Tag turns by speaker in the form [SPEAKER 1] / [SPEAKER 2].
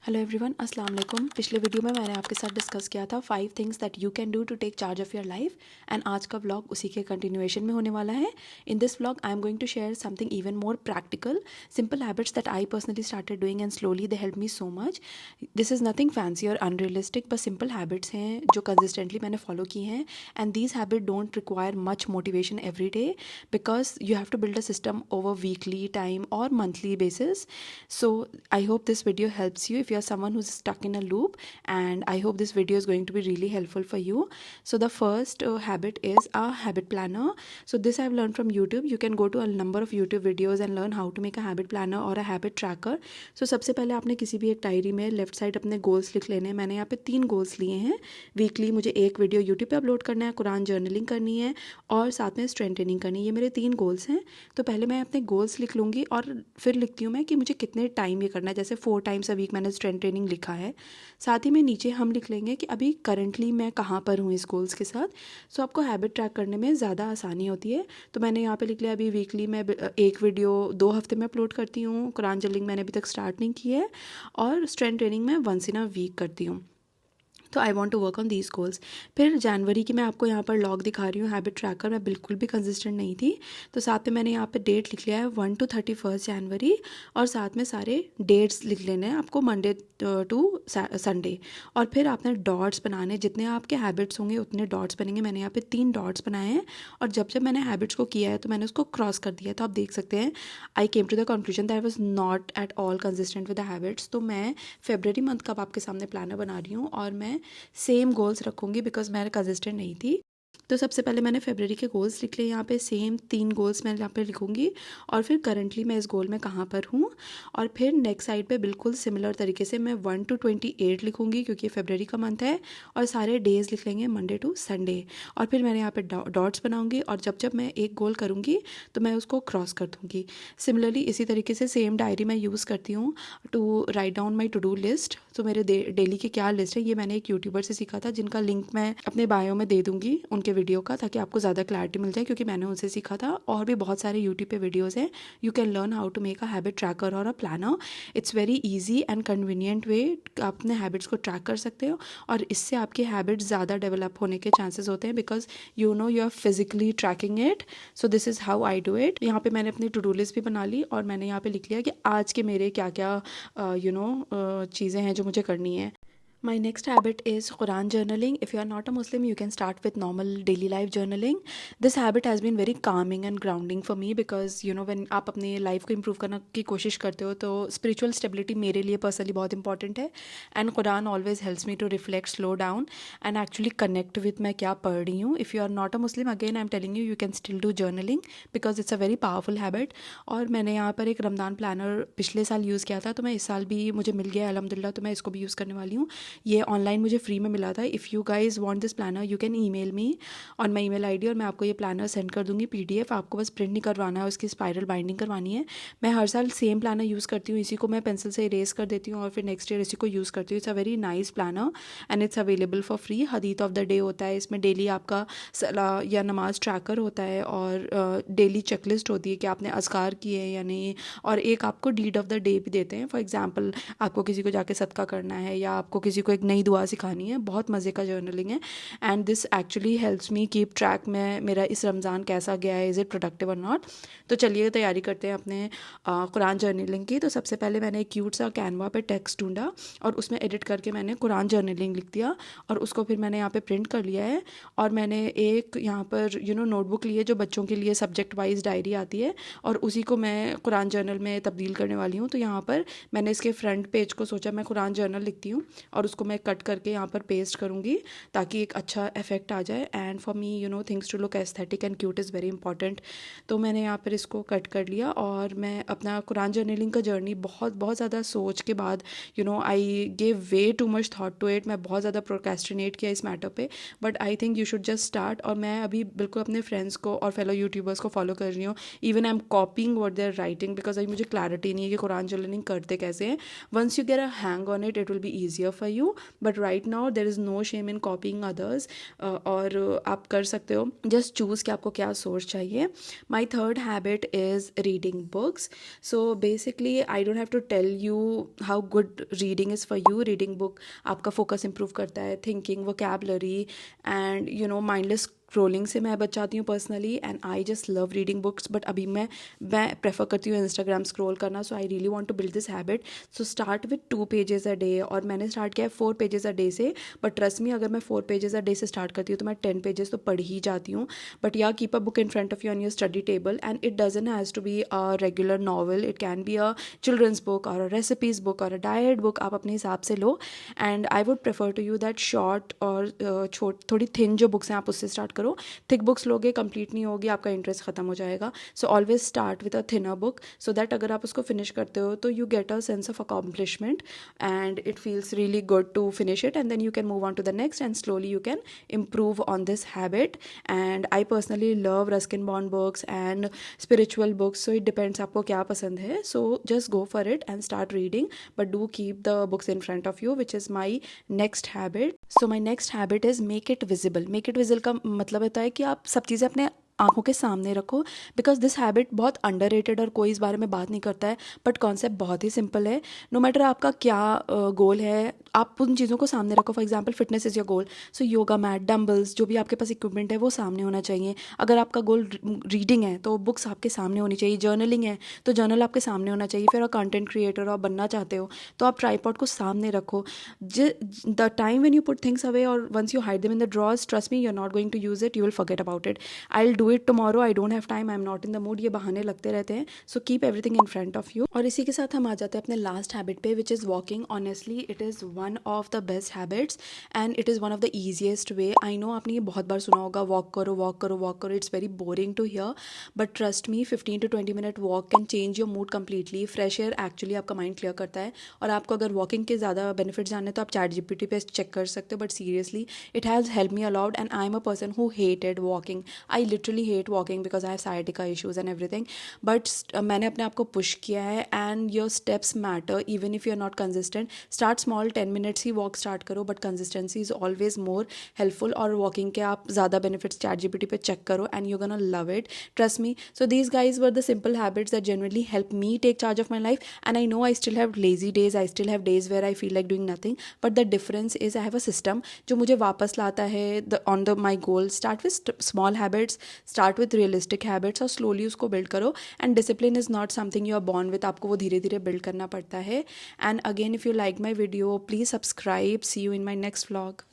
[SPEAKER 1] Hello everyone, अस्सलाम वालेकुम। पिछले वीडियो में मैंने आपके साथ डिस्कस किया था 5 things that you can do to take charge of your life and आज का व्लॉग उसी के कंटिन्यूएशन में होने वाला है। In this vlog I am going to share something even more practical, simple habits that I personally started doing and slowly they help me so much. This is nothing fancy और unrealistic, बस simple habits हैं जो consistently मैंने follow की हैं and these habit don't require much motivation every day because you have to build a system over weekly time और monthly basis. So I hope this video helps you if you are someone who's stuck in a loop, and I hope this video is going to be really helpful for you. So the first habit is a habit planner. So this I've learned from YouTube. You can go to a number of YouTube videos and learn how to make a habit planner or a habit tracker. So सबसे पहले आपने किसी भी एक diary में left side अपने goals लिख लेने हैं. मैंने यहाँ पे 3 गोल्स लिए हैं. वीकली मुझे एक वीडियो यूट्यूब पे अपलोड करना है, कुरान जर्नलिंग करनी है और साथ में स्ट्रेंथ ट्रेनिंग करनी है. ये मेरे 3 गोल्स हैं. तो पहले मैं अपने गोल्स लिख लूँगी और फिर लिखती हूँ मैं कि मुझे कितने टाइम ये करना है. जैसे 4 टाइम्स अ वीक मैंने स्ट्रेंथ ट्रेनिंग लिखा है. साथ ही में नीचे हम लिख लेंगे कि अभी करंटली मैं कहाँ पर हूँ इस गोल्स के साथ. सो आपको हैबिट ट्रैक करने में ज़्यादा आसानी होती है. तो मैंने यहाँ पे लिख लिया अभी वीकली मैं एक वीडियो 2 हफ्ते में अपलोड करती हूँ. कुरान जर्नलिंग मैंने अभी तक स्टार्ट नहीं की है और स्ट्रेंथ ट्रेनिंग मैं वंस इन अ वीक करती हूँ. तो I want to work on these goals. फिर जनवरी की मैं आपको यहाँ पर लॉग दिखा रही हूँ हैबिट ट्रैकर. मैं बिल्कुल भी कंसिस्टेंट नहीं थी, तो साथ में मैंने यहाँ पे डेट लिख लिया है 1 to 31 जनवरी और साथ में सारे डेट्स लिख लेने हैं आपको मंडे टू संडे. और फिर आपने डॉट्स बनाने, जितने आपके हैबिट्स होंगे उतने डॉट्स बनेंगे. मैंने यहाँ पे 3 डॉट्स बनाए हैं और जब जब मैंने हैबिट्स को किया है तो मैंने उसको क्रॉस कर दिया. तो आप देख सकते हैं I came to the conclusion that I was not at all consistent with the habits. तो मैं फेब्रवरी मंथ का आपके सामने प्लानर बना रही हूँ और मैं सेम गोल्स रखूँगी बिकॉज मैं कंसिस्टेंट नहीं थी. तो सबसे पहले मैंने फरवरी के गोल्स लिख लिए. यहाँ पे सेम 3 गोल्स मैं यहाँ पे लिखूँगी और फिर करंटली मैं इस गोल में कहाँ पर हूँ. और फिर नेक्स्ट साइड पे बिल्कुल सिमिलर तरीके से मैं 1 to 28 लिखूँगी क्योंकि फरवरी का मंथ है और सारे डेज़ लिख लेंगे मंडे टू संडे. और फिर मैंने यहाँ पे डॉट्स बनाऊँगी और जब जब मैं एक गोल करूँगी तो मैं उसको क्रॉस कर दूँगी. सिमिलरली इसी तरीके से सेम डायरी मैं यूज़ करती हूँ to write down my to do list. तो मेरे डेली की क्या लिस्ट है ये मैंने एक यूट्यूबर से सीखा था जिनका लिंक मैं अपने बायो में दे दूँगी उनके वीडियो का, ताकि आपको ज़्यादा क्लैरिटी मिल जाए क्योंकि मैंने उनसे सीखा था. और भी बहुत सारे यूट्यूब पे वीडियोस हैं. You can learn how to make a habit tracker और a planner. It's very easy and convenient way. आप अपने हैबिट्स को ट्रैक कर सकते हो और इससे आपके हैबिट्स ज़्यादा डेवलप होने के चांसेस होते हैं because you know you are physically tracking it. So this is how I do it. यहाँ पे मैंने अपनी टू डू लिस्ट भी बना ली और मैंने यहाँ पे लिख लिया कि आज के मेरे क्या क्या चीज़ें हैं जो मुझे करनी है. My next habit is Quran journaling. If you are not a Muslim, you can start with normal daily life journaling. This habit has been very calming and grounding for me because when आप अपनी life को improve करने की कोशिश करते हो तो spiritual stability मेरे लिए personally बहुत important है. And Quran always helps me to reflect, slow down and actually connect with मैं क्या पढ़ रही हूँ. If you are not a Muslim, again I'm telling you, you can still do journaling because it's a very powerful habit. और मैंने यहाँ पर एक रमदान प्लानर पिछले साल यूज़ किया था तो मैं इस साल भी मुझे मिल गया अल्हम्दुलिल्लाह, तो मैं इसको भी यूज़ करने वाली हूँ. ये ऑनलाइन मुझे फ्री में मिला था. If you guys want this planner you can email me on my email ID और मैं आपको ये प्लानर सेंड कर दूँगी PDF. आपको बस प्रिंट नहीं करवाना है, उसकी स्पाइरल बाइंडिंग करवानी है. मैं हर साल सेम प्लानर यूज़ करती हूँ. इसी को मैं पेंसिल से इरेज कर देती हूँ और फिर नेक्स्ट ईयर इसी को यूज़ करती हूँ. It's a very nice planner and it's available for free. हदीत ऑफ द डे होता है इसमें. डेली आपका सलाह या नमाज ट्रैकर होता है और डेली चेकलिस्ट होती है कि आपने अज़कार किए हैं या नहीं. और एक आपको डीड ऑफ द डे भी देते हैं. फॉर एग्जाम्पल आपको किसी को जाके सदका करना है या आपको किसी को एक नई दुआ सिखानी है. बहुत मज़े का जर्नलिंग है and this actually helps me keep track में मेरा इस रमज़ान कैसा गया है, इज़ इट प्रोडक्टिव और नॉट. तो चलिए तैयारी करते हैं अपने कुरान जर्नलिंग की. तो सबसे पहले मैंने एक क्यूट सा कैनवा पे टेक्स्ट ढूंढा और उसमें एडिट करके मैंने कुरान जर्नलिंग लिख दिया और उसको फिर मैंने यहाँ पे प्रिंट कर लिया है. और मैंने एक यहाँ पर नोटबुक ली है जो बच्चों के लिए सब्जेक्ट वाइज डायरी आती है और उसी को मैं कुरान जर्नल में तब्दील करने वाली हूँ. तो यहाँ पर मैंने इसके फ्रंट पेज को सोचा मैं कुरान जर्नल लिखती हूँ और उसको मैं कट करके यहाँ पर पेस्ट करूँगी ताकि एक अच्छा इफेक्ट आ जाए. And for me things to look aesthetic and cute is very important. तो मैंने यहाँ पर इसको कट कर लिया और मैं अपना कुरान जर्नलिंग का जर्नी बहुत बहुत ज़्यादा सोच के बाद I gave way too much thought to it. मैं बहुत ज़्यादा प्रोक्रेस्टिनेट किया इस मैटर पे, but I think you should just start. और मैं अभी बिल्कुल अपने फ्रेंड्स को और फेलो यूट्यूबर्स को फॉलो कर रही हूँ. Even I am copying what they are writing because अभी मुझे क्लैरिटी नहीं है कि कुरान जर्नलिंग करते कैसे हैं. Once you get a hang on it, it will be easier for you, but right now there is no shame in copying others. और आप कर सकते हो, just choose कि आपको क्या source चाहिए. My third habit is reading books. So basically I don't have to tell you how good reading is for you. Reading book आपका focus improve करता है, thinking, vocabulary and mindless scrolling से मैं बच जाती हूँ personally, and I just love reading books. But अभी मैं प्रेफर करती हूँ इंस्टाग्राम स्क्रॉल करना. So I really want to build this habit. So start with 2 pages a day, और मैंने स्टार्ट किया है 4 पेजेस अ डे से. बट ट्रस्ट मी, अगर मैं 4 पेजेस अ डे से स्टार्ट करती हूँ तो मैं 10 पेजेस तो पढ़ ही जाती हूँ. बट या keep a book in front of you on your study table, and it doesn't has to be a regular novel. It can be a children's book और अ रेसिपीज़ बुक और a diet book. आप अपने हिसाब से लो. And I would prefer to you that short और थोड़ी thin जो बुक्स हैं आप उससे स्टार्ट करो. थिक बुक्स लोगे कंप्लीट नहीं होगी, आपका इंटरेस्ट खत्म हो जाएगा. So always start with a thinner book, so that अगर आप उसको फिनिश करते हो तो you get a sense of accomplishment and it feels really good to finish it, and then you can move on to the next, and slowly you can improve on this habit. And I personally love Ruskin Bond books and spiritual books, so it depends आपको क्या पसंद है. So just go for it and start reading, but do keep the books in front of you, which is my next habit. So my next habit is make it visible. Make it visible का मतलब होता है कि आप सब चीज़ें अपने आंखों के सामने रखो, बिकॉज दिस हैबिट बहुत अंडररेटेड और कोई इस बारे में बात नहीं करता है. बट कॉन्सेप्ट बहुत ही सिंपल है. नो मैटर आपका क्या गोल है, आप उन चीज़ों को सामने रखो. For example fitness is your goal, so yoga mat, dumbbells, जो भी आपके पास इक्विपमेंट है वो सामने होना चाहिए. अगर आपका गोल रीडिंग है तो बुक्स आपके सामने होनी चाहिए. जर्नलिंग है तो जर्नल आपके सामने होना चाहिए. फिर आप कंटेंट क्रिएटर और बनना चाहते हो तो आप ट्राईपॉड को सामने रखो. The time when you put things away और once you hide them in the drawers, trust me, you are not going to use it, you will forget about it. I will do it tomorrow, I don't have time, I am not in the mood, ये बहाने लगते रहते हैं. So keep everything in front of you. और इसी के साथ हम आ जाते हैं अपने लास्ट हैबिट पे, which is walking. Honestly it is one of the best habits and it is one of the easiest way. I know आपने ये बहुत बार सुना होगा, वॉक करो वॉक करो वॉक करो. It's very boring to hear, but trust me, 15 to 20 minute walk can change your mood completely. Fresh air actually आपका mind clear करता है. और आपको अगर वॉकिंग के ज़्यादा बेनिफिट जानने तो आप ChatGPT पे चेक कर सकते हो. But seriously it has help me a lot, and I am a person who hated walking. I literally hate walking because I have sciatica issues and everything. But मैंने अपने आप को पुश किया है, and your steps matter even if you are not consistent. Start small, 10 minutes ही walk start करो, but consistency is always more helpful. और walking के आप ज़्यादा बेनिफिट्स ChatGPT पे चेक करो and you gonna love it, trust me. So these guys were the simple habits that generally help me take charge of my life. And I know I still have lazy days, I still have days where I feel like doing nothing, but the difference is I have a system जो मुझे वापस लाता है on the my goal. Start with small habits, start with realistic habits और slowly उसको build करो. And discipline is not something you are born with, आपको वो धीरे धीरे बिल्ड करना पड़ता है. And again if you like my video please subscribe. See you in my next vlog.